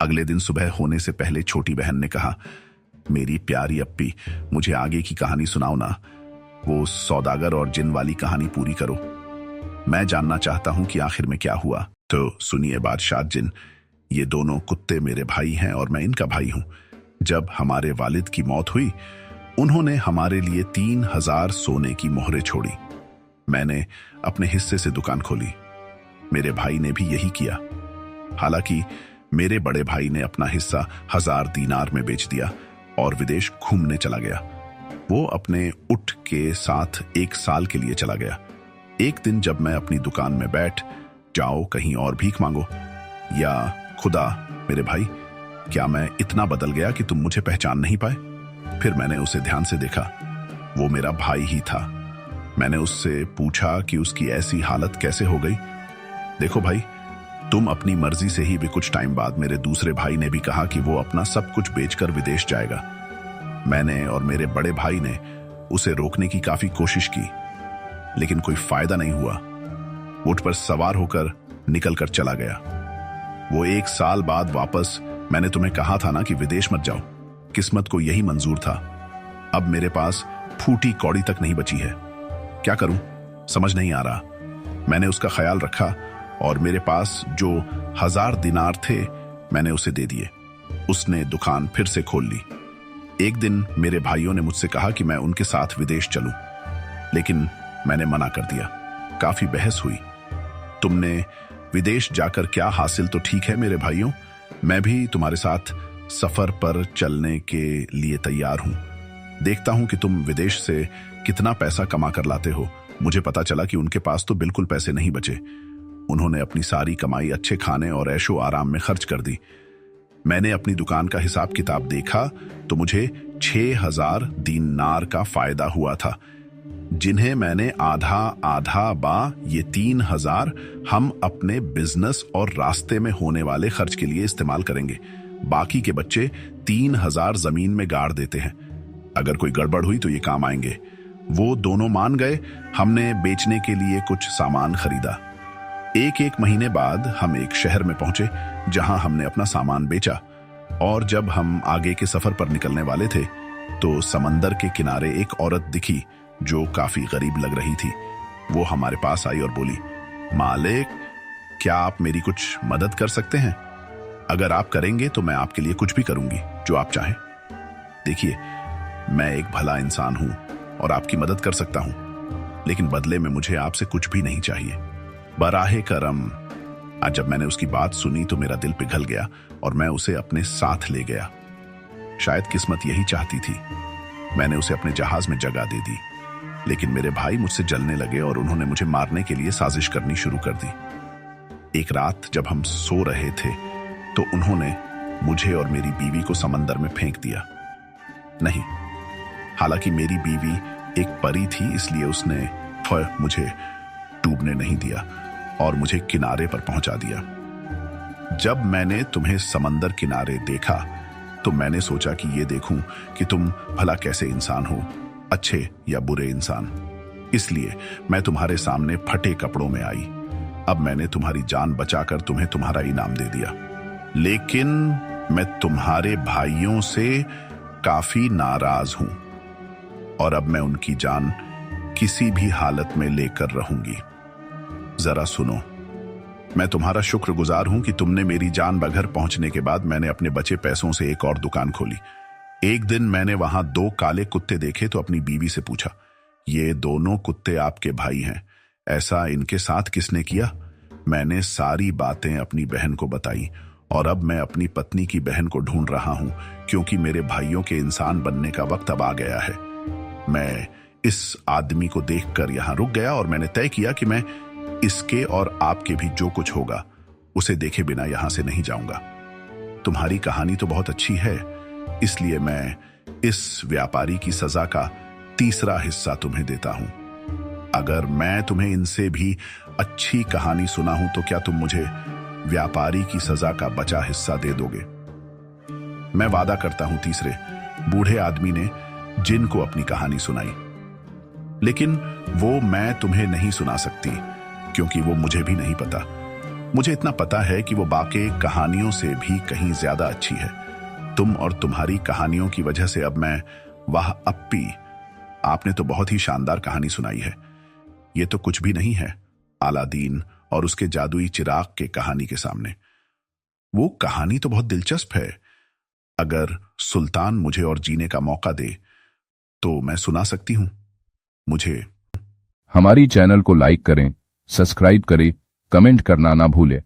अगले दिन सुबह होने से पहले छोटी बहन ने कहा, मेरी प्यारी अप्पी, मुझे आगे की कहानी सुनाओ ना। वो सौदागर और जिन वाली कहानी पूरी करो। मैं जानना चाहता हूं कि आखिर में क्या हुआ। तो सुनिए बादशाह जिन, ये दोनों कुत्ते मेरे भाई हैं और मैं इनका भाई हूं। जब हमारे वालिद की मौत हुई, उन्होंने हमारे लिए 3000 सोने की मोहरें छोड़ी। मैंने अपने हिस्से से दुकान खोली। मेरे भाई ने भी यही किया। हालांकि मेरे बड़े भाई ने अपना हिस्सा 1000 दीनार में बेच दिया और विदेश घूमने चला गया। वो अपने ऊंट के साथ 1 साल के लिए चला गया। एक दिन जब मैं अपनी दुकान में बैठ, जाओ कहीं और भीख मांगो, या खुदा मेरे भाई, क्या मैं इतना बदल गया कि तुम मुझे पहचान नहीं पाए? फिर मैंने उसे ध्यान से देखा। वो मेरा भाई ही था। मैंने उससे पूछा कि उसकी ऐसी हालत कैसे हो गई। देखो भाई, तुम अपनी मर्जी से ही भी कुछ टाइम बाद मेरे दूसरे भाई ने भी कहा कि वो अपना सब कुछ बेचकर विदेश जाएगा। मैंने और मेरे बड़े भाई ने उसे रोकने की काफी कोशिश की, लेकिन कोई फायदा नहीं हुआ। ऊंट पर सवार होकर निकल कर चला गया। वो 1 साल बाद वापस, मैंने तुम्हें कहा था ना कि विदेश मत जाओ। किस्मत को यही मंजूर था। अब मेरे पास फूटी कौड़ी तक नहीं बची है। क्या करूं, समझ नहीं आ रहा। मैंने उसका ख्याल रखा और मेरे पास जो 1000 दिनार थे, मैंने उसे दे दिए। उसने दुकान फिर से खोल ली। एक दिन मेरे भाइयों ने मुझसे कहा कि मैं उनके साथ विदेश चलूं, लेकिन मैंने मना कर दिया। काफी बहस हुई। तुमने विदेश जाकर क्या हासिल तो ठीक है मेरे भाइयों, मैं भी तुम्हारे साथ सफर पर चलने के लिए तैयार हूं। देखता हूं कि तुम विदेश से कितना पैसा कमा कर लाते हो। मुझे पता चला कि उनके पास तो बिल्कुल पैसे नहीं बचे। उन्होंने अपनी सारी कमाई अच्छे खाने और ऐशो आराम में खर्च कर दी। मैंने अपनी दुकान का हिसाब किताब देखा तो मुझे 6000 दीनार का फायदा हुआ था, जिन्हें मैंने आधा आधा ये 3000 हम अपने बिजनेस और रास्ते में होने वाले खर्च के लिए इस्तेमाल करेंगे। बाकी के बच्चे 3000 जमीन में गाड़ देते हैं। अगर कोई गड़बड़ हुई तो ये काम आएंगे। वो दोनों मान गए। हमने बेचने के लिए कुछ सामान खरीदा। एक महीने बाद हम एक शहर में पहुंचे जहां हमने अपना सामान बेचा। और जब हम आगे के सफर पर निकलने वाले थे तो समंदर के किनारे एक औरत दिखी जो काफी गरीब लग रही थी। वो हमारे पास आई और बोली, मालिक, क्या आप मेरी कुछ मदद कर सकते हैं? अगर आप करेंगे तो मैं आपके लिए कुछ भी करूंगी, जो आप चाहें। देखिए, मैं एक भला इंसान हूं और आपकी मदद कर सकता हूं, लेकिन बदले में मुझे आपसे कुछ भी नहीं चाहिए। बराहे करम। आज जब मैंने उसकी बात सुनी तो मेरा दिल पिघल गया और मैं उसे अपने साथ ले गया। शायद किस्मत यही चाहती थी। मैंने उसे अपने जहाज में जगह दे दी, लेकिन मेरे भाई मुझसे जलने लगे और उन्होंने मुझे मारने के लिए साजिश करनी शुरू कर दी। एक रात जब हम सो रहे थे तो उन्होंने मुझे और मेरी बीवी को समंदर में फेंक दिया। नहीं, हालांकि मेरी बीवी एक परी थी, इसलिए उसने मुझे डूबने नहीं दिया और मुझे किनारे पर पहुंचा दिया। जब मैंने तुम्हें समंदर किनारे देखा तो मैंने सोचा कि ये देखूं कि तुम भला कैसे इंसान हो, अच्छे या बुरे इंसान। इसलिए मैं तुम्हारे सामने फटे कपड़ों में आई। अब मैंने तुम्हारी जान बचाकर तुम्हें तुम्हारा इनाम दे दिया, लेकिन मैं तुम्हारे भाइयों से काफी नाराज हूं और अब मैं उनकी जान किसी भी हालत में लेकर रहूंगी। जरा सुनो, मैं तुम्हारा शुक्रगुजार हूं कि तुमने मेरी जान बघर पहुंचने के बाद मैंने अपने बचे पैसों से एक और दुकान खोली। एक दिन मैंने वहां 2 काले कुत्ते देखे तो अपनी बीवी से पूछा, ये दोनों कुत्ते आपके भाई हैं, ऐसा इनके साथ किसने किया? मैंने सारी बातें अपनी बहन को बताई और अब मैं अपनी पत्नी की बहन को ढूंढ रहा हूं, क्योंकि मेरे भाइयों के इंसान बनने का वक्त अब आ गया है। मैं इस आदमी को देखकर यहां रुक गया और मैंने तय किया कि मैं इसके और आपके भी जो कुछ होगा उसे देखे बिना यहां से नहीं जाऊंगा। तुम्हारी कहानी तो बहुत अच्छी है, इसलिए मैं इस व्यापारी की सजा का 3रा हिस्सा तुम्हें देता हूं। अगर मैं तुम्हें इनसे भी अच्छी कहानी सुनाऊं तो क्या तुम मुझे व्यापारी की सजा का बचा हिस्सा दे दोगे? मैं वादा करता हूं। 3रे बूढ़े आदमी ने जिन को अपनी कहानी सुनाई, लेकिन वो मैं तुम्हें नहीं सुना सकती क्योंकि वो मुझे भी नहीं पता। मुझे इतना पता है कि वो बाकी कहानियों से भी कहीं ज्यादा अच्छी है। तुम और तुम्हारी कहानियों की वजह से अब मैं, वाह अप्पी, आपने तो बहुत ही शानदार कहानी सुनाई है। ये तो कुछ भी नहीं है अलादीन और उसके जादुई चिराग के कहानी के सामने। वो कहानी तो बहुत दिलचस्प है। अगर सुल्तान मुझे और जीने का मौका दे तो मैं सुना सकती हूं। मुझे हमारी चैनल को लाइक करें, सब्सक्राइब करें, कमेंट करना ना भूलें।